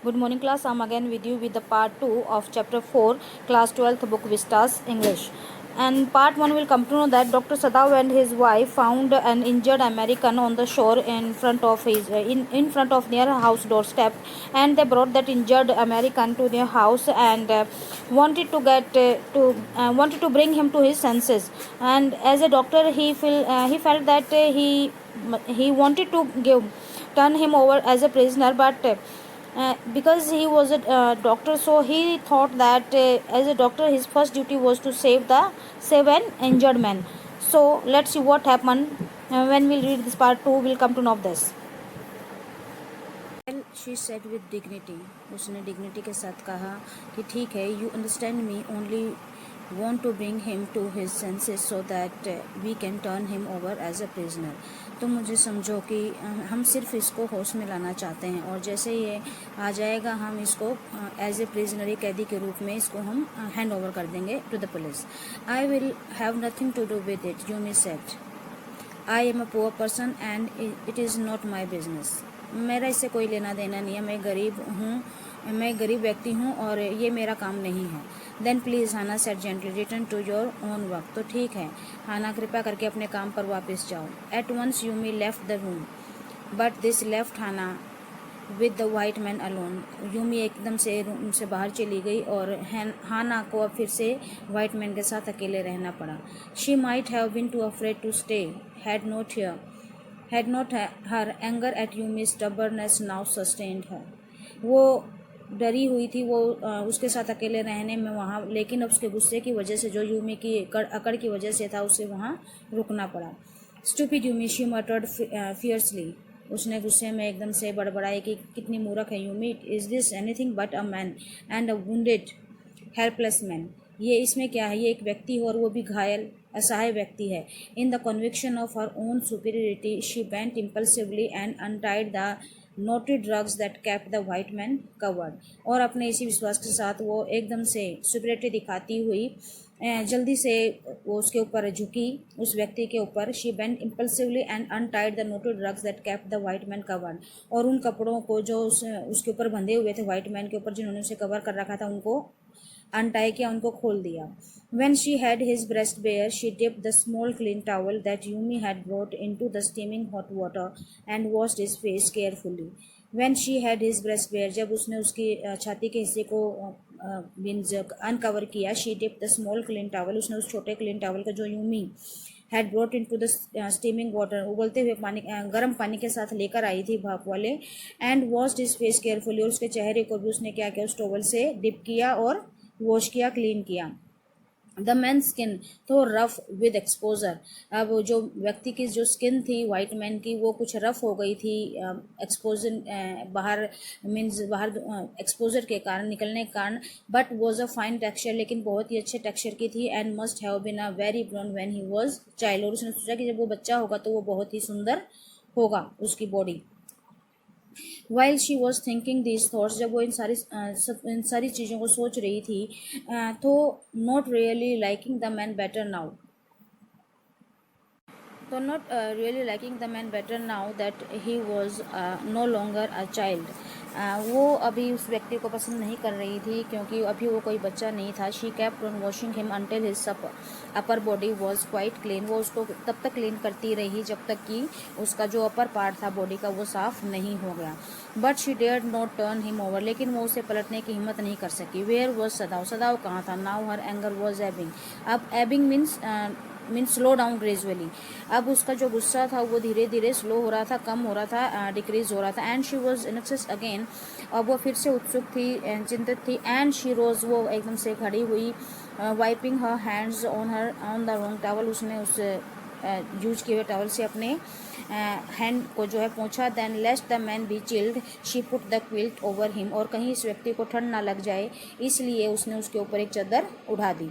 Good morning class, I'm again with you with the part 2 of chapter 4, class 12th book Vistas English. And part 1 will come to know that Dr. Sadav and his wife found an injured American on the shore in front of his in front of their house doorstep, and they brought that injured American to their house and wanted to bring him to his senses. And as a doctor, he felt that he wanted to turn him over as a prisoner, but because he was a doctor, so he thought that as a doctor his first duty was to save an injured man. So let's see what happened. When we'll read this part 2, we'll come to know of this. Well, she said with dignity. उसने dignity के साथ कहा कि ठीक है, you understand me, only want to bring him to his senses so that we can turn him over as a prisoner. तो मुझे समझो कि हम सिर्फ इसको होश में लाना चाहते हैं, और जैसे ये आ जाएगा हम इसको एज ए प्रिजनर, कैदी के रूप में इसको हम हैंड ओवर कर देंगे to the police. I will have nothing to do with it, Yumi said. I am a poor person and it is not my business. मेरा इससे कोई लेना देना नहीं है, मैं गरीब व्यक्ति हूँ और ये मेरा काम नहीं है. Then please, Hana said gently, return to your own work. तो ठीक है हाना, कृपया करके अपने काम पर वापस जाओ. At once Yumi left the room, but this left Hana with the white man alone. Yumi एकदम से रूम से बाहर चली गई और हाना को अब फिर से वाइट मैन के साथ अकेले रहना पड़ा. She might have been too afraid to stay, had not her anger at Yumi's stubbornness now sustained her. वो डरी हुई थी वो उसके साथ अकेले रहने में वहाँ, लेकिन अब उसके गुस्से की वजह से, जो यूमी की अकड़ की वजह से था, उसे वहाँ रुकना पड़ा. Stupid Yumi, she मटर्ड fiercely. उसने गुस्से में एकदम से बड़बड़ाई कि कितनी मूर्ख है Yumi. Is this anything but a man and a wounded helpless man. ये इसमें क्या है, ये एक व्यक्ति हो और वो भी घायल असहाय व्यक्ति है. In the conviction of her own superiority she bent impulsively and untied the noted drugs that kept the white man covered. और अपने इसी विश्वास के साथ वो एकदम से सुपीरियरिटी दिखाती हुई जल्दी से वो उसके ऊपर झुकी, उस व्यक्ति के ऊपर. She bent impulsively and untied the noted drugs that kept the white man covered. और उन कपड़ों को जो उसके ऊपर बंधे हुए थे, वाइट मैन के ऊपर जिन्होंने उसे कवर कर रखा था, उनको अनटाई किया, उनको खोल दिया. When she had his breast bare, she dipped the small clean towel that Yumi had brought into the steaming hot water and washed his face carefully. When she had his breast bare, जब उसने उसकी छाती के हिस्से को means uncover किया, she dipped the small clean towel, उसने उस छोटे क्लीन टावल का जो Yumi had brought into the steaming water, उबलते हुए पानी, गर्म पानी के साथ लेकर आई थी भाप वाले, and washed his face carefully, और उसके चेहरे को भी उसने क्या किया, उस टॉवल से डिप किया और वॉश किया, क्लीन किया. द मैन स्किन तो रफ विद एक्सपोजर. अब जो व्यक्ति की जो स्किन थी वाइट मैन की, वो कुछ रफ हो गई थी एक्सपोजर, बाहर मीन्स बाहर एक्सपोजर के कारण, निकलने के कारण. But was a fine texture, लेकिन बहुत ही अच्छे टेक्सचर की थी. And must have been a very brown when he was child. और उसने सोचा कि जब वो बच्चा होगा तो वो बहुत ही सुंदर होगा उसकी body. While she was thinking this thoughts, जब वो इन सारी चीज़ों को सोच रही थी, तो not really liking the man better now, तो not really liking the man better now that he was no longer a child. वो अभी उस व्यक्ति को पसंद नहीं कर रही थी क्योंकि अभी वो कोई बच्चा नहीं था. She kept on washing him until his upper body was quite clean. वो उसको तब तक क्लीन करती रही जब तक कि उसका जो अपर पार्ट था बॉडी का वो साफ नहीं हो गया. But she dared not turn him over, लेकिन वो उसे पलटने की हिम्मत नहीं कर सकी. वेयर वॉज सदाव, सदाव कहाँ था. Now her anger was ebbing. अब ebbing means slow down gradually. अब उसका जो गुस्सा था वो धीरे धीरे स्लो हो रहा था, कम हो रहा था, डिक्रीज हो रहा था. एंड शी वॉज इनक्सेस अगेन, अब वो फिर से उत्सुक थी, चिंतित थी. एंड शी रोज, वो एकदम से खड़ी हुई. Wiping her hands on the wrong towel, उसने उस यूज किए हुए टॉवल से अपने हैंड को जो है पोंछा. Then lest the man be chilled, she put the quilt over him, और कहीं इस व्यक्ति को ठंड ना लग जाए इसलिए उसने उसके ऊपर एक चादर उठा दी.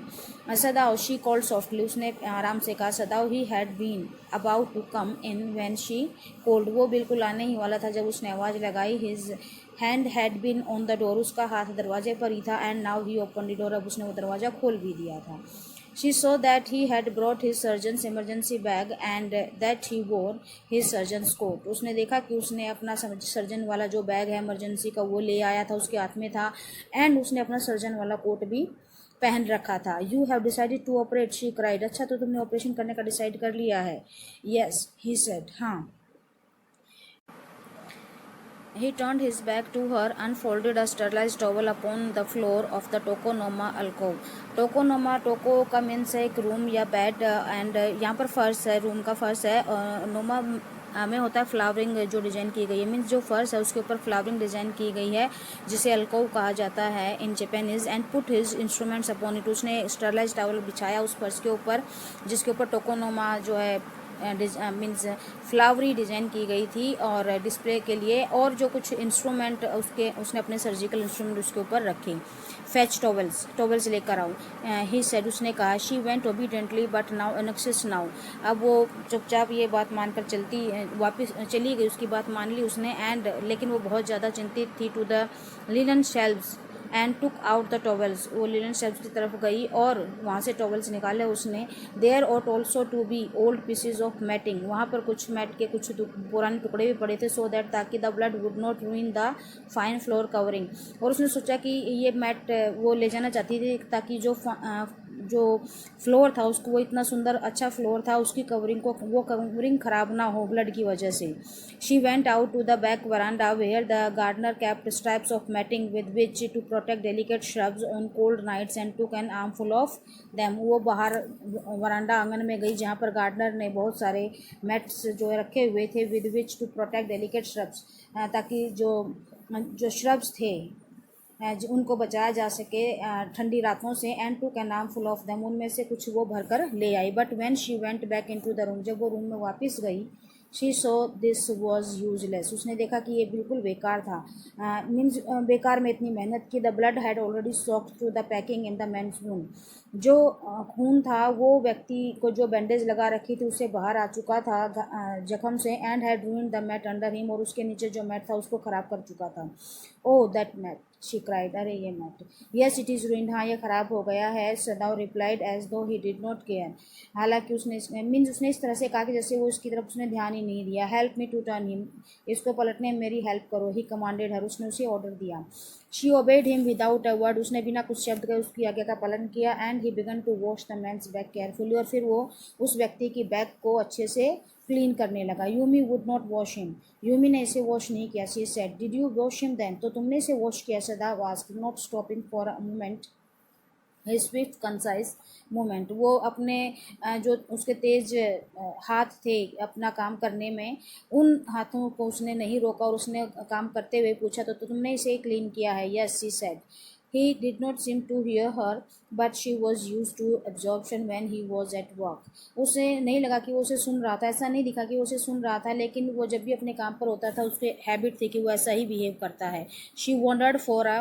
सदाव, शी कॉल्ड सॉफ्टली, उसने आराम से कहा. Sadao, he had been about to come in when she called, वो बिल्कुल आने ही वाला था जब उसने आवाज़ लगाई. His hand had been on the door, उसका हाथ दरवाजे पर ही था. And now he open the door, अब उसने वो दरवाज़ा खोल भी दिया था. She saw that he had brought his surgeon's emergency bag and that he wore his surgeon's coat. उसने देखा कि उसने अपना सर्जन वाला जो बैग है इमरजेंसी का वो ले आया था, उसके हाथ में था, एंड उसने अपना सर्जन वाला कोट भी पहन रखा था. You have decided to operate, she cried. अच्छा, तो तुमने ऑपरेशन करने का डिसाइड कर लिया है. Yes, he said. हाँ. He turned his back to her, unfolded a sterilized towel upon the floor of the tokonoma alcove. Tokonoma, टोको का मीन्स है एक रूम या बेड, एंड यहाँ पर फर्श है, रूम का फर्श है. नोमा में होता है फ्लावरिंग जो डिज़ाइन की गई है, मीन्स जो फर्श है उसके ऊपर फ्लावरिंग डिज़ाइन की गई है, जिसे अल्कोव कहा जाता है इन Japanese. And put his instruments upon it. उसने स्टरलाइज टावल बिछाया उस फर्श के ऊपर जिसके ऊपर टोकोनोमा जो है मीन्स फ्लावरी डिज़ाइन की गई थी और डिस्प्ले के लिए, और जो कुछ इंस्ट्रूमेंट उसने अपने सर्जिकल इंस्ट्रूमेंट उसके ऊपर रखे. फेच टॉवल्स लेकर आओ. ही सेड, उसने कहा. She went obediently but now anxious now. अब वो चुपचाप ये बात मानकर वापस चली गई, उसकी बात मान ली उसने. एंड लेकिन वो बहुत ज़्यादा चिंतित थी. To the linen shelves and took out the towels. वो लिनन शेल्व्स की तरफ गई और वहाँ से टॉवल्स निकाले उसने. There ought also to be old pieces of matting. वहाँ पर कुछ मैट के कुछ पुराने टुकड़े भी पड़े थे. सो दैट, ताकि the blood would not रूइन the fine floor covering. और उसने सोचा कि ये मैट वो ले जाना चाहती थी ताकि जो फ्लोर था उसको, वो इतना सुंदर अच्छा फ्लोर था, उसकी कवरिंग ख़राब ना हो ब्लड की वजह से. She went out to the back veranda where the gardener kept stripes of matting with which to protect delicate shrubs on cold nights and took an armful of them. वो बाहर वरांडा आंगन में गई जहाँ पर गार्डनर ने बहुत सारे मैट्स जो रखे हुए थे, with which to protect delicate shrubs, ताकि जो श्रब्स थे उनको बचाया जा सके ठंडी रातों से. And took an armful of them. उनमें से कुछ वो भरकर ले आई. But when she went back into the room, जब वो रूम में वापस गई, she saw this was useless. उसने देखा कि ये बिल्कुल बेकार था. मीन्स बेकार में इतनी मेहनत की. The blood had already soaked through the packing in the man's wound. जो खून था वो व्यक्ति को जो बैंडेज लगा रखी थी उससे बाहर आ चुका था जख्म से. And had ruined the mat under him. और उसके नीचे जो मैट था उसको ख़राब कर चुका था. Oh that mat, she cried. अरे ये mat. Yes it is ruined. हाँ ये ख़राब हो गया है. सदाव रिप्लाइड एज दो ही डिड नॉट केयर. हालांकि उसने इस तरह से कहा कि जैसे वो इसकी तरफ उसने ध्यान ही नहीं दिया. Help me to turn him. इसको पलटने में मेरी हेल्प करो. He commanded her. उसने उसे ऑर्डर दिया. She obeyed him without a word. उसने बिना कुछ शब्द के उसकी आज्ञा का पालन किया. And he began to wash the man's bag carefully. और फिर वो उस व्यक्ति की बैग को अच्छे से क्लीन करने लगा. Yumi would not wash him. Yumi ने इसे वॉश नहीं किया. She said, did you wash him then. तो तुमने इसे वॉश किया. Sadao asked, not stopping for a moment swift concise moment. वो अपने जो उसके तेज हाथ थे अपना काम करने में, उन हाथों को उसने नहीं रोका और उसने काम करते हुए पूछा, तो तुमने इसे क्लीन किया है. Yes she said. He did not seem to hear her, but she was used to absorption when he was at work. उसे नहीं लगा कि वो उसे सुन रहा था. ऐसा नहीं दिखा कि वो उसे सुन रहा था, लेकिन वो जब भी अपने काम पर होता था उसके हैबिट थी कि वो ऐसा ही बिहेव करता है. She wondered for a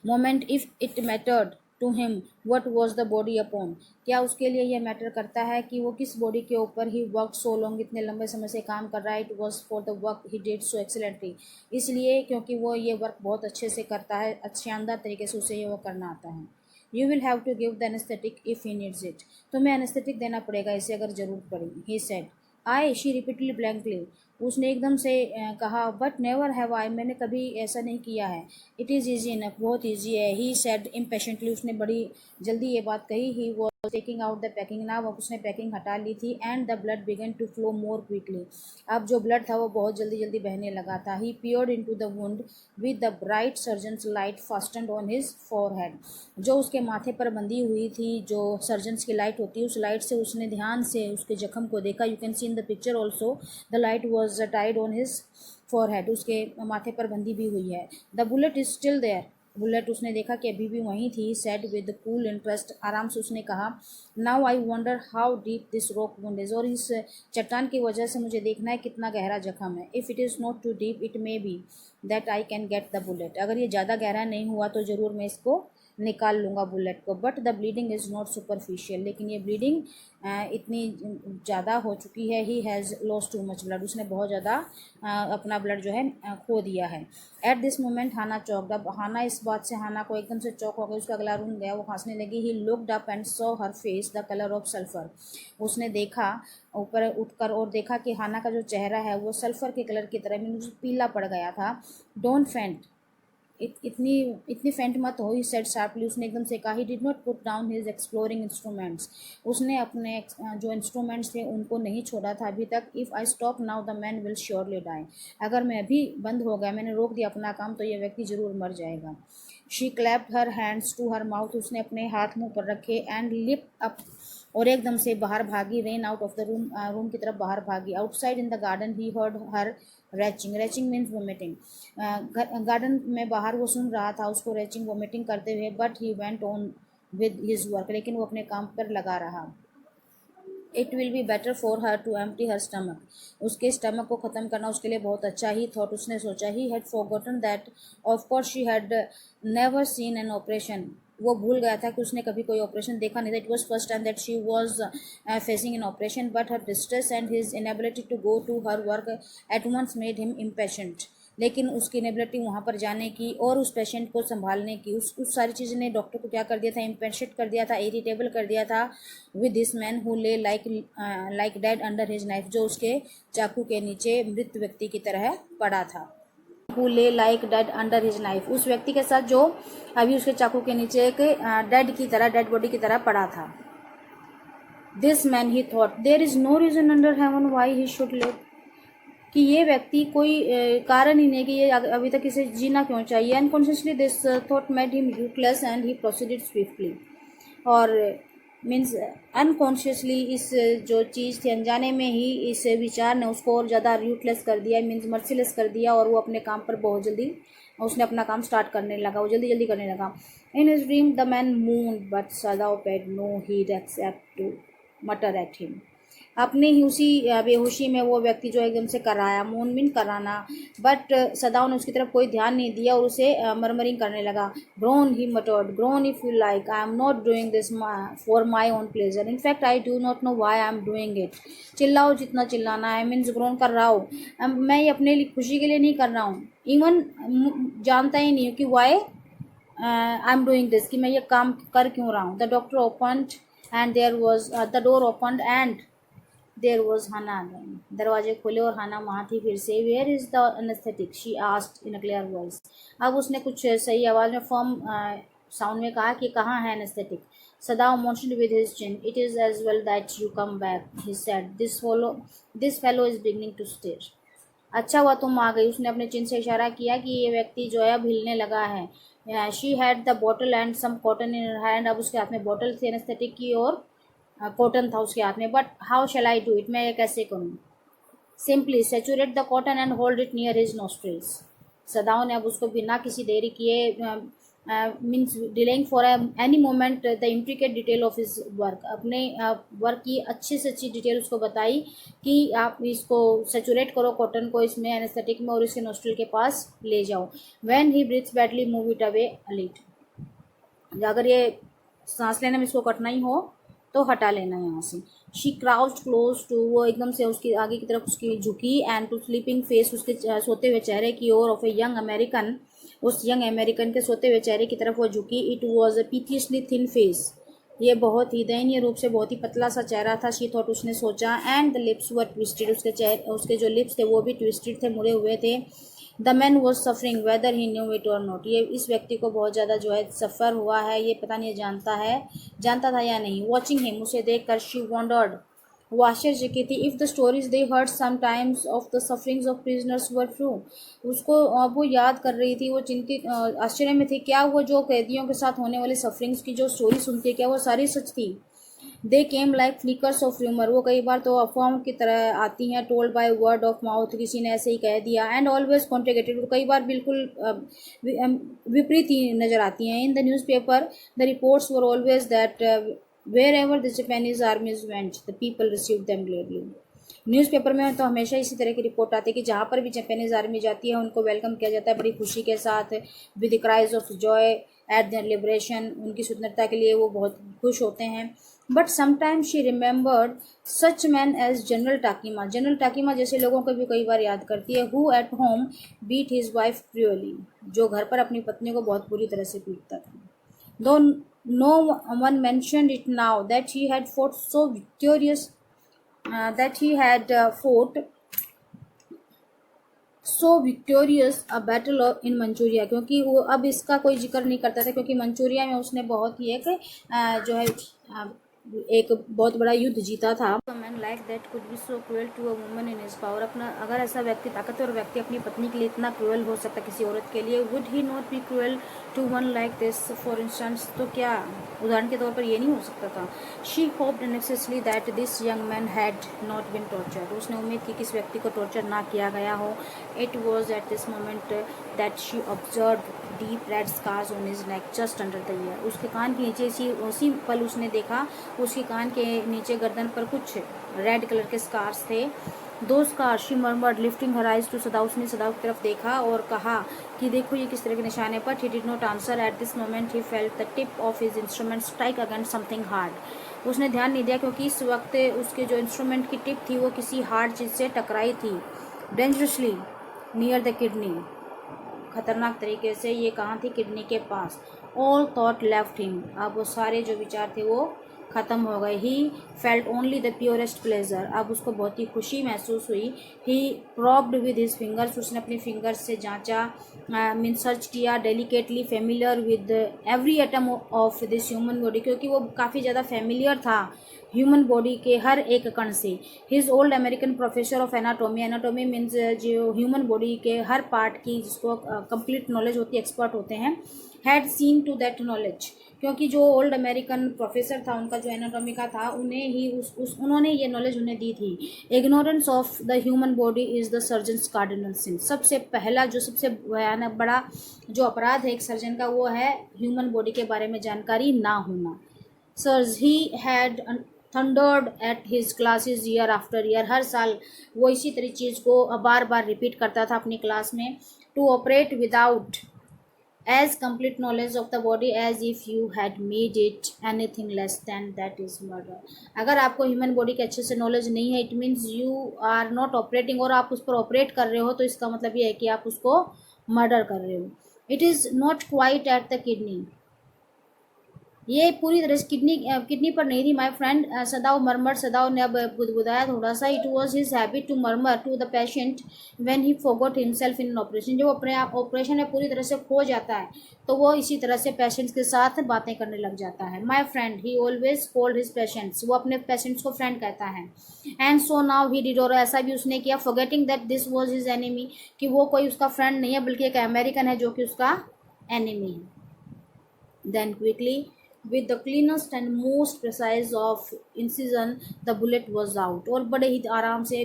moment if it mattered to him what was the body upon. क्या उसके लिए यह मैटर करता है कि वो किस बॉडी के ऊपर ही वर्क सो लॉन्ग, इतने लंबे समय से काम कर रहा है. It was for the work he did so excellently. इसलिए क्योंकि वो ये वर्क बहुत अच्छे से करता है, शानदार तरीके से उसे ये वो करना आता है. You will have to give the anaesthetic if he needs it. तुम्हें एनेस्थेटिक देना पड़ेगा इसे अगर ज़रूरत पड़ी. He said. I. She repeatedly blankly. उसने एकदम से कहा. But never have I. मैंने कभी ऐसा नहीं किया है. It is easy enough. बहुत ईजी है. He said impatiently. उसने बड़ी जल्दी ये बात कही. He was taking out the packing now. अब उसने पैकिंग हटा ली थी. And the blood began to flow more quickly. अब जो ब्लड था वो बहुत जल्दी जल्दी बहने लगा था. He peered into the wound with the bright surgeon's light fastened on his forehead. जो उसके माथे पर बंधी हुई थी, जो सर्जन्स की लाइट होती है, उस लाइट से उसने ध्यान से उसके जख्म को देखा. You can see in the picture also the light was tied on his forehead. उसके माथे पर बंधी भी हुई है. The bullet is still there. Bullet उसने देखा कि अभी भी वहीं थी. Said with cool interest. आराम से उसने कहा. Now I wonder how deep this rock wound is. और इस चट्टान की वजह से मुझे देखना है कितना गहरा जख्म है. If it is not too deep it may be that I can get the bullet. अगर ये ज़्यादा गहरा नहीं हुआ तो ज़रूर मैं इसको निकाल लूँगा बुलेट को, but the bleeding is not superficial, लेकिन ये ब्लीडिंग इतनी ज़्यादा हो चुकी है, he has lost too much blood, उसने बहुत ज़्यादा अपना ब्लड जो है खो दिया है। एट दिस मोमेंट हाना चौकड, अब हाना इस बात से, हाना को एकदम से चौक हो गई, उसका अगला रूम गया, वो हंसने लगी। He looked up and saw her face the colour of sulphur, उसने देखा ऊपर उठकर और देखा कि हाना का जो चेहरा है वो सल्फर के कलर की तरह मीन पीला पड़ गया था। डोंट फेंट, इतनी इतनी फेंट मत हो, ही सेड शार्पली, उसने एकदम से कहा। He did not put down his exploring instruments, उसने अपने जो इंस्ट्रूमेंट्स थे उनको नहीं छोड़ा था अभी तक। If I stop now the man will surely die, अगर मैं अभी बंद हो गया, मैंने रोक दिया अपना काम, तो ये व्यक्ति ज़रूर मर जाएगा। She clapped her hands to her mouth, उसने अपने हाथ मुंह पर रखे। एंड लिप अप, और एकदम से बाहर भागी। Rain out of the room, room की तरफ बाहर भागी। Outside in the garden he heard her reaching, reaching means vomiting, garden में बाहर वो सुन रहा था उसको रैचिंग वोमिटिंग करते हुए। But he went on with his work, लेकिन वो अपने काम पर लगा रहा। It will be better for her to empty her stomach, उसके स्टमक को ख़त्म करना उसके लिए बहुत अच्छा ही थॉट, उसने सोचा। He had forgotten that of course she had never seen an operation, वो भूल गया था कि उसने कभी कोई ऑपरेशन देखा नहीं था। It was first time that she was facing an operation, but her distress and his inability to go to her work at once made him impatient, लेकिन उसकी इनेबिलिटी वहाँ पर जाने की और उस पेशेंट को संभालने की, उस सारी चीज़ ने डॉक्टर को क्या कर दिया था, इम्पेशेंट कर दिया था, इरिटेबल कर दिया था। विद दिस मैन हु ले like dead under his knife, जो उसके चाकू के नीचे मृत व्यक्ति की तरह पड़ा था। हु ले like dead under his knife, उस व्यक्ति के साथ जो अभी उसके चाकू के नीचे एक डेड की तरह, डेड बॉडी की तरह पड़ा था। This man he thought there is no reason under heaven why he should live, कि ये व्यक्ति कोई कारण ही नहीं कि ये अभी तक इसे जीना क्यों चाहिए। Unconsciously this thought made him ruthless and he proceeded swiftly, और मीन्स अनकॉन्शियसली इस जो चीज़ थी, अनजाने में ही इस विचार ने उसको और ज़्यादा यूटलेस कर दिया, मीन्स मर्सीलेस कर दिया, और वो अपने काम पर बहुत जल्दी उसने अपना काम स्टार्ट करने लगा, वो जल्दी जल्दी करने लगा। In his dream the man moaned but Sadao paid no heed except to mutter at him, अपने ही उसी बेहोशी में वो व्यक्ति जो एकदम से कराया, मून मीन कराना, बट सदाओं ने उसकी तरफ कोई ध्यान नहीं दिया और उसे मरमरिंग करने लगा। Groan he muttered, groan if you like, I am not doing this for my own pleasure, in fact I do not know why I am doing it, चिल्लाओ जितना चिल्लाना है, मीन्स ग्रोन कर रहा हूँ, मैं ये अपने लिए खुशी के लिए नहीं कर रहा हूँ, इवन जानता ही नहीं हूँ कि why I am doing this, कि मैं ये काम कर क्यों रहा हूँ। The doctor opened and there was the door opened and there was Hana again, दरवाजे खोले और हाना वहाँ थी फिर से। Where is the anaesthetic she asked in a clear voice, अब उसने कुछ सही आवाज़ में फर्म साउंड में कहा कि कहाँ है anaesthetic. Sadao motioned with his chin, it is as well that you come back, he said, this fellow is beginning to stir, अच्छा हुआ तुम आ गई, उसने अपने चिन से इशारा किया कि ये व्यक्ति जो है अब हिलने लगा है। She had the bottle and some cotton in her hand, अब उसके हाथ में बॉटल थी एनेस्थेटिक की और कॉटन था उसके हाथ में। But how shall I do it, मैं ये कैसे करूँ। Simply saturate the cotton and hold it near his nostrils, सदाओं ने अब उसको बिना किसी देरी किए means delaying for any moment the intricate detail of his work, अपने वर्क की अच्छी से अच्छी डिटेल उसको बताई कि आप इसको सेचुरेट करो कॉटन को इसमें एनेस्थेटिक में और इसके नोस्ट्रिल के पास ले जाओ। When he breathes badly move it away a little, अगर ये सांस लेने में इसको कठिनाई हो तो हटा लेना यहाँ से। शी क्राउच्ड क्लोज टू, वो एकदम से उसकी आगे की तरफ उसकी झुकी, एंड टू स्लीपिंग फेस, उसके सोते हुए चेहरे की ओर ऑफ ए यंग अमेरिकन, उस यंग अमेरिकन के सोते हुए चेहरे की तरफ वो झुकी। It was a piteously thin face, ये बहुत ही दयनीय रूप से बहुत ही पतला सा चेहरा था। शी थॉट, उसने सोचा। And the lips were twisted, उसके जो लिप्स थे वो भी ट्विस्टेड थे, मुड़े हुए थे। The man was suffering weather he knew it और नॉट, ये इस व्यक्ति को बहुत ज़्यादा जो है सफ़र हुआ है, ये पता नहीं जानता था या नहीं। वॉचिंग हिम, उसे देख कर शी वॉन्डर्ड, वो आश्चर्य की थी। If the stories they heard sometimes of the sufferings of prisoners were true, उसको वो याद कर रही थी, वो चिंतित आश्चर्य में थी, क्या वो जो कैदियों के साथ होने वाले सफरिंग्स की जो स्टोरी सुनती है क्या वो सारी सच थी। They came like flickers of humour, वो कई बार तो अफवाहों की तरह आती हैं। Told by word of mouth, किसी ने ऐसे ही कह दिया। एंड ऑलवेज कॉन्ट्रिगेटेड, कई बार बिल्कुल विपरीत ही नजर आती हैं। In the newspaper the reports were always that wherever the Japanese armies went the people received them gladly, newspaper में तो हमेशा इसी तरह की रिपोर्ट आती है कि जहाँ पर भी जापानीज आर्मी जाती है उनको वेलकम किया जाता है बड़ी खुशी के साथ, with cries of joy at their liberation. उनकी स्वतंत्रता के लिए वो बहुत खुश होते हैं। But sometimes she remembered such men as General Takima. General Takima जैसे लोगों को भी कई बार याद करती है। Who at home beat his wife cruelly, जो घर पर अपनी पत्नी को बहुत बुरी तरह से पीटता था। Though no one mentioned it now that he had fought so victorious that he had fought so victorious a battle in Manchuria, क्योंकि वो अब इसका कोई जिक्र नहीं करता था क्योंकि मंचूरिया में उसने बहुत ही एक जो है एक बहुत बड़ा युद्ध जीता था। Man like that could be so cruel to a woman in his power. अपना अगर ऐसा व्यक्ति, ताकतवर व्यक्ति अपनी पत्नी के लिए इतना क्रूअल हो सकता किसी औरत के लिए, would he not be cruel to one like this for instance, तो क्या उदाहरण के तौर पर ये नहीं हो सकता था। She hoped anxiously that this young man had not been tortured. उसने उम्मीद की कि इस व्यक्ति को टॉर्चर ना किया गया हो। It was at this moment that she observe deep red scars on his neck just under the ear. उसके कान के नीचे उसी पल उसने देखा उसके कान के नीचे गर्दन पर कुछ रेड कलर के स्कार्स थे। Those scar she murmured lifting her eyes to Sada. उसने सदा की तरफ देखा और कहा कि देखो ये किस तरह के निशाने पर। He did not answer eight this moment. He felt the tip of his instrument strike against something hard. उसने ध्यान नहीं दिया क्योंकि इस वक्त उसके जो इंस्ट्रूमेंट की टिप थी वो किसी हार्ड चीज़ से टकराई थी। डेंजरसली नियर द किडनी, खतरनाक तरीके से। ये कहाँ थी? किडनी के पास। All thought left him. अब वो सारे जो विचार थे वो ख़त्म हो गए। He felt only the purest pleasure. अब उसको बहुत ही खुशी महसूस हुई। ही प्रॉब्ड विद हिज फिंगर्स। उसने अपने फिंगर्स से जांचा, मीन सर्च किया। Delicately familiar with every atom of this human body, क्योंकि वो काफ़ी ज़्यादा फेमिलियर था ह्यूमन बॉडी के हर एक कण से। His old American professor of anatomy. Anatomy means जो ह्यूमन बॉडी के हर पार्ट की जिसको कंप्लीट नॉलेज होती है, एक्सपर्ट होते हैं, had seen to that knowledge. क्योंकि जो ओल्ड अमेरिकन प्रोफेसर था उनका जो एनाटॉमी का था, उन्हें ही उन्होंने ये नॉलेज उन्हें दी थी। Ignorance of the human body is the surgeon's cardinal sin. सबसे पहला जो सबसे भयानक बड़ा जो अपराध है एक सर्जन का, वो है ह्यूमन बॉडी के बारे में जानकारी ना होना। Sirs he had thundered at his classes year after year. हर साल वो इसी तरह चीज़ को बार बार रिपीट करता था अपनी क्लास में। To operate without as complete knowledge of the body as if you had made it anything less than that is murder। अगर आपको ह्यूमन बॉडी के अच्छे से नॉलेज नहीं है, it means you are not operating, और आप उस पर ऑपरेट कर रहे हो तो इसका मतलब ये है कि आप उसको मर्डर कर रहे हो। It is not quite at the kidney. ये पूरी तरह से किडनी पर नहीं थी माय फ्रेंड। सदाव मरमर, सदाव ने अब बुदबुदाया थोड़ा सा। It was his habit to murmur to the patient when he forgot himself in operation. जब अपने ऑपरेशन में पूरी तरह से खो जाता है तो वो इसी तरह से पेशेंट्स के साथ बातें करने लग जाता है। My friend, he always called his patients. वो अपने पेशेंट्स को फ्रेंड कहता है। And so now he did, और ऐसा भी उसने किया, forgetting that this was his enemy, कि वो कोई उसका फ्रेंड नहीं है बल्कि एक अमेरिकन है जो कि उसका एनिमी है। Then quickly with the cleanest and most precise of incision the bullet was out। और बड़े ही आराम से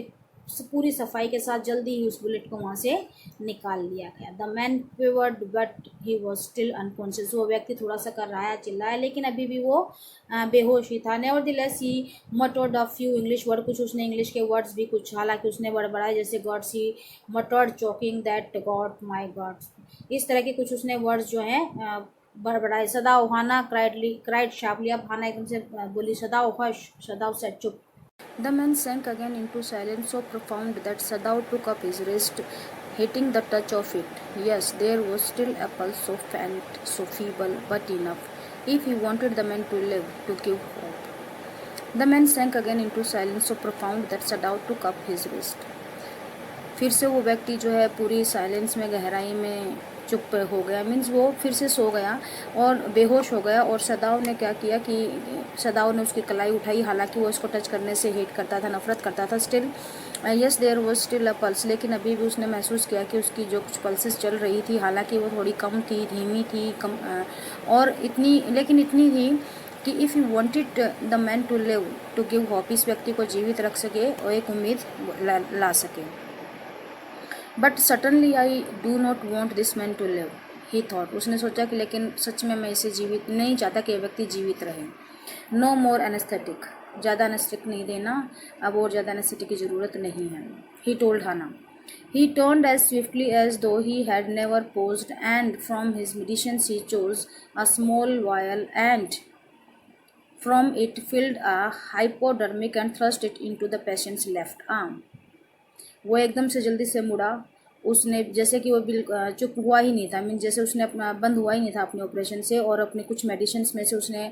पूरी सफाई के साथ जल्दी ही उस बुलेट को वहाँ से निकाल लिया गया। The man quivered but he was still unconscious। वो व्यक्ति थोड़ा सा कराया चिल्लाया लेकिन अभी भी वो बेहोश ही था। nevertheless he muttered a few English word। कुछ उसने इंग्लिश के वर्ड्स भी कुछ हालांकि उसने बड़बड़ाए, जैसे gods, he muttered choking that God my God। इस तरह के कुछ उसने वर्ड्स जो हैं बड़बड़ाए। सदाव, हाना क्राइड शार्पली। अब हाना एकदम से बोली, सदाव हुश। सदाव said चुप। The man sank again into silence so profound that Sadao took up his wrist, hitting the touch of it. Yes, there was still a pulse, so faint, so feeble, but enough, if he wanted the man to live, to give hope. The man sank again into silence so profound that Sadao took up his wrist. फिर से वो व्यक्ति जो है पूरी silence में, गहराई में चुप हो गया, मीन्स वो फिर से सो गया और बेहोश हो गया। और सदाव ने क्या किया कि सदाव ने उसकी कलाई उठाई, हालांकि वो इसको टच करने से हेट करता था, नफरत करता था। Still yes there was still a pulse. लेकिन अभी भी उसने महसूस किया कि उसकी जो कुछ पल्सेस चल रही थी, हालांकि वो थोड़ी कम थी, धीमी थी, कम और इतनी थी कि if you wanted the man to live, to give hope, इस व्यक्ति को जीवित रख सके और एक उम्मीद ला सके। But suddenly I do not want this man to live, he thought. उसने सोचा कि लेकिन सच में मैं इसे जीवित नहीं चाहता कि यह व्यक्ति जीवित रहे। नो मोर एनेस्थेटिक। ज़्यादा एनेस्थेटिक नहीं देना, अब और ज़्यादा एनेस्थेटिक की ज़रूरत नहीं है। He told Hana. He turned as swiftly as though he had never paused, and from his medicines he chose a small vial and from it filled a hypodermic and thrust it into the patient's left arm. वो एकदम से जल्दी से मुड़ा, उसने जैसे कि वो चुप हुआ ही नहीं था, मीन जैसे उसने अपना बंद हुआ ही नहीं था अपने ऑपरेशन से, और अपने कुछ मेडिसिन में से उसने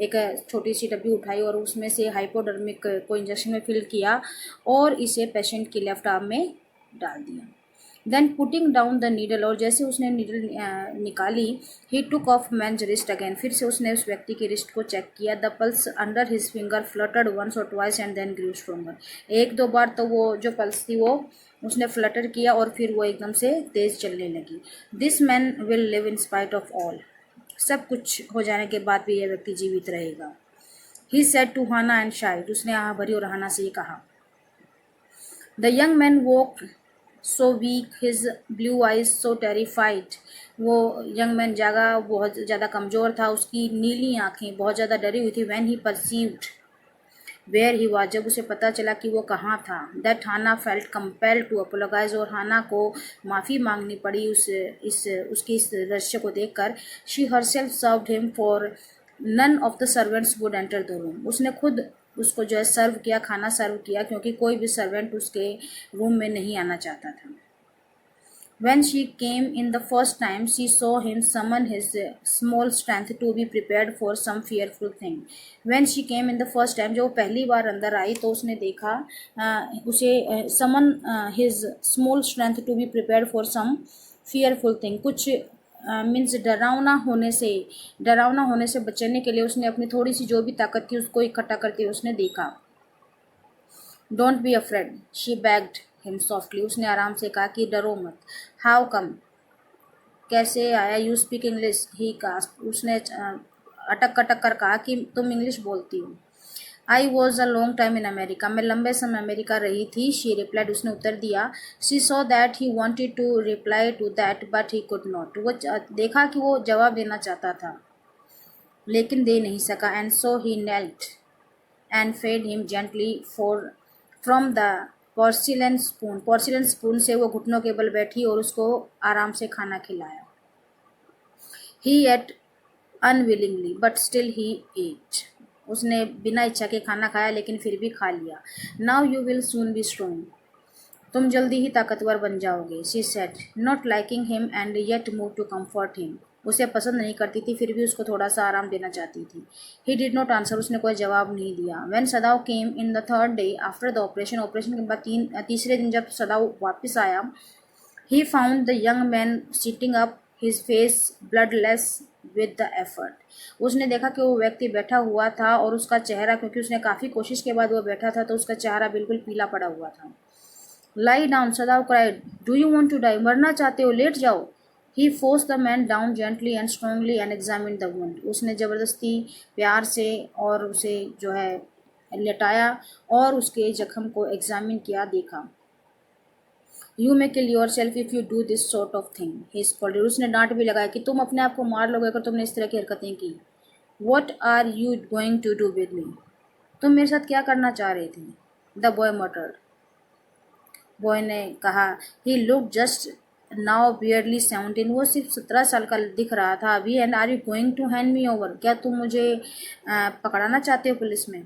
एक छोटी सी डब्बी उठाई और उसमें से हाइपोडर्मिक को इंजेक्शन में फिल किया और इसे पेशेंट की लेफ्ट आर्म में डाल दिया। Then putting down the needle, और जैसे उसने नीडल निकाली, he took off man's wrist again, फिर से उसने उस व्यक्ति की रिस्ट को चेक किया। The pulse under his finger fluttered once और twice and then grew stronger. एक दो बार तो वो जो पल्स थी वो उसने फ्लटर किया और फिर वो एकदम से तेज चलने लगी। This man will live in spite of all, सब कुछ हो जाने के बाद भी यह व्यक्ति जीवित रहेगा। He said to Hana and sighed, उसने आह भरी और हाना से ये कहा। The young man woke so weak, his blue eyes so terrified, वो यंग मैन जागा, बहुत ज़्यादा कमज़ोर था, उसकी नीली आँखें बहुत ज़्यादा डरी हुई थी। When he perceived where he was, जब उसे पता चला कि वो कहाँ था। That Hana felt compelled to apologize, और हाना को माफ़ी मांगनी पड़ी उसकी इस दृश्य को देखकर। She herself served him for none of the servants would enter the room, उसने खुद उसको जो है सर्व किया, खाना सर्व किया, क्योंकि कोई भी सर्वेंट उसके रूम में नहीं आना चाहता था। When she came in the first time, she saw him summon his small strength to be prepared for some fearful thing. When she came in the first time, जब वो पहली बार अंदर आई तो उसने देखा उसे summon his small strength to be prepared for some fearful thing, कुछ means डरावना होने से बचने के लिए उसने अपनी थोड़ी सी जो भी ताकत थी उसको इकट्ठा करते हुए उसने देखा। Don't be afraid, she bagged him softly, उसने आराम से कहा कि डरो मत। हाउ कम, कैसे आया, you speak English, he gasped, उसने अटक अटक कर कहा कि तुम इंग्लिश बोलती हो। I was a long time in America, मैं लंबे समय अमेरिका रही थी। शी रिप्लाइड, उसने उत्तर दिया। She saw that he wanted to reply to that but he could not, वो देखा कि वो जवाब देना चाहता था लेकिन दे नहीं सका। And so he knelt and fed him gently for from the porcelain spoon से वो घुटनों के बल बैठी और उसको आराम से खाना खिलाया। He ate unwillingly but still he ate, उसने बिना इच्छा के खाना खाया लेकिन फिर भी खा लिया। Now you will soon be strong, तुम जल्दी ही ताकतवर बन जाओगे। She said, not liking him and yet move to comfort him, उसे पसंद नहीं करती थी फिर भी उसको थोड़ा सा आराम देना चाहती थी। ही डिड नॉट आंसर, उसने कोई जवाब नहीं दिया। When सदाव came in the third day after the operation के बाद तीसरे दिन जब सदाव वापस आया, he found the young man sitting up, his face bloodless with the effort, उसने देखा कि वो व्यक्ति बैठा हुआ था और उसका चेहरा, क्योंकि उसने काफ़ी कोशिश के बाद वो बैठा था तो उसका चेहरा बिल्कुल पीला पड़ा हुआ था। Lie down, Sadao cried, do you want to die, मरना चाहते हो, लेट जाओ। He force the man down gently and strongly and examine the wound, उसने ज़बरदस्ती प्यार से और उसे जो है लेटाया और उसके जख्म को एग्जामिन किया, देखा। You may kill your self if you do this sort of thing, he scolded, उसने डांट भी लगाया कि तुम अपने आप को मार लोगे अगर तुमने इस तरह की हरकतें की। What are you going to do with me, तुम मेरे साथ क्या करना चाह रहे थे। द बॉय मटर्ड, बॉय ने कहा। ही लुक जस्ट नाउ बियरली 17, वो सिर्फ 17 साल का दिख रहा था अभी। And are you going to hand me over, क्या तुम मुझे पकड़ाना चाहते हो पुलिस में।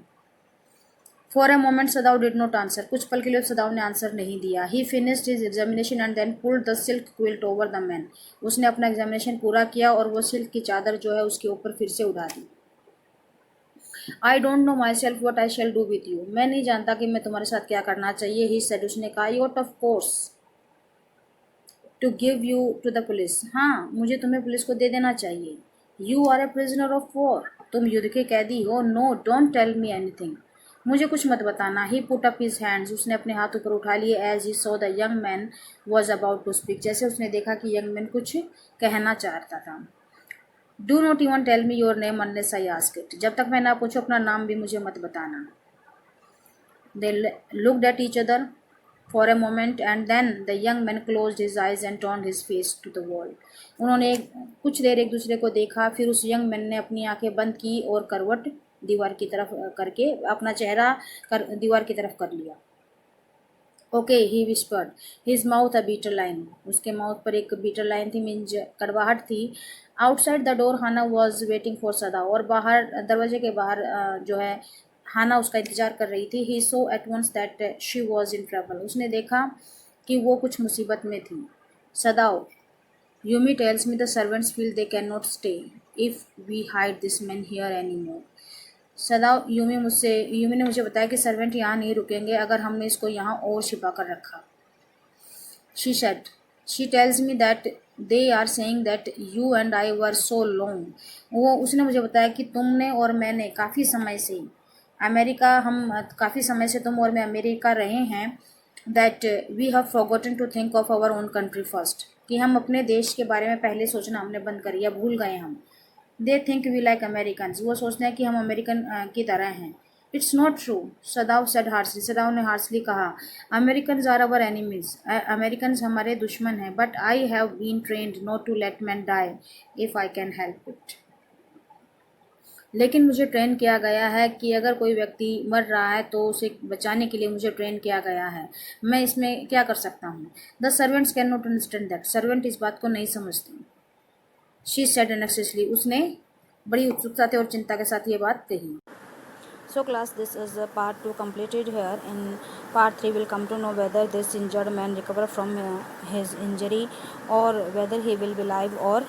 For a moment Sadao did not answer, कुछ पल के लिए सदाव ने आंसर नहीं दिया। He finished his examination and then pulled the silk quilt over the man, उसने अपना एग्जामिनेशन पूरा किया और वो सिल्क की चादर जो है उसके ऊपर फिर से उड़ा दी। I don't know myself what I shall do with you, मैं नहीं जानता कि मैं तुम्हारे साथ क्या करना चाहिए। ही सेड, उसने कहा। Ought of course to give you to the police, हाँ मुझे तुम्हें पुलिस को दे देना चाहिए। You are a prisoner of war, तुम युद्ध के कैदी हो। No don't tell me anything, मुझे कुछ मत बताना। He put up his hands, उसने अपने हाथ ऊपर उठा लिए। As he saw the young man was about to speak, जैसे उसने देखा कि यंग मैन कुछ कहना चाहता था। Do not even tell me your name unless I ask it, जब तक मैं ना पूछूं अपना नाम भी मुझे मत बताना। They looked at each other for a moment and then the young man closed his eyes and turned his face to the wall, उन्होंने कुछ देर एक दूसरे को देखा, फिर उस यंग मैन ने अपनी आंखें बंद की और करवट दीवार की तरफ करके अपना चेहरा दीवार की तरफ कर लिया। Okay he whispered, his mouth a bitter line, उसके माउथ पर एक बीटर लाइन थी, मीन्स कड़वाहट थी। Outside the door Hana was waiting for Sada, और बाहर दरवाजे के बाहर जो है हाना उसका इंतजार कर रही थी। He saw at once that she was in trouble, उसने देखा कि वो कुछ मुसीबत में थी। Sadao, Yumi tells me the servants feel they can not stay if we hide this man here any more. Sadao Yumi ने मुझे बताया कि सर्वेंट यहाँ नहीं रुकेंगे अगर हमने इसको यहाँ और छिपा कर रखा। She said, she tells me that they are saying that you and I were so long, वो उसने मुझे बताया कि तुमने और मैंने काफ़ी समय से अमेरिका, हम काफ़ी समय से तुम और मैं अमेरिका रहे हैं। That we have forgotten to think of our own country first, कि हम अपने देश के बारे में पहले सोचना हमने बंद कर दिया, भूल गए हम। They think we like American, वो सोचते हैं कि हम अमेरिकन की तरह हैं। It's not true, Sadao said harshly, Sadao ने हार्सली कहा। American are our enemies, American हमारे दुश्मन हैं। But I have been trained not to let man die if I can help it, लेकिन मुझे ट्रेन किया गया है कि अगर कोई व्यक्ति मर रहा है तो उसे बचाने के लिए मुझे ट्रेन किया गया है, मैं इसमें क्या कर सकता हूँ। The servants can not understand that, servant इस बात को नहीं समझते। शी सेड एनेक्सियसली, उसने बड़ी उत्सुकता से और चिंता के साथ ये बात कही। So class, this is part 2 completed here. In part 3 we'll come to know whether this injured man recover from his injury, or whether he will be alive or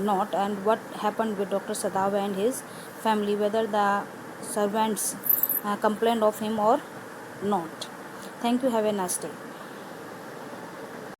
not, and what happened with Dr. Sadav and his family, whether the servants complained of him or not. Thank you. Have a nice day.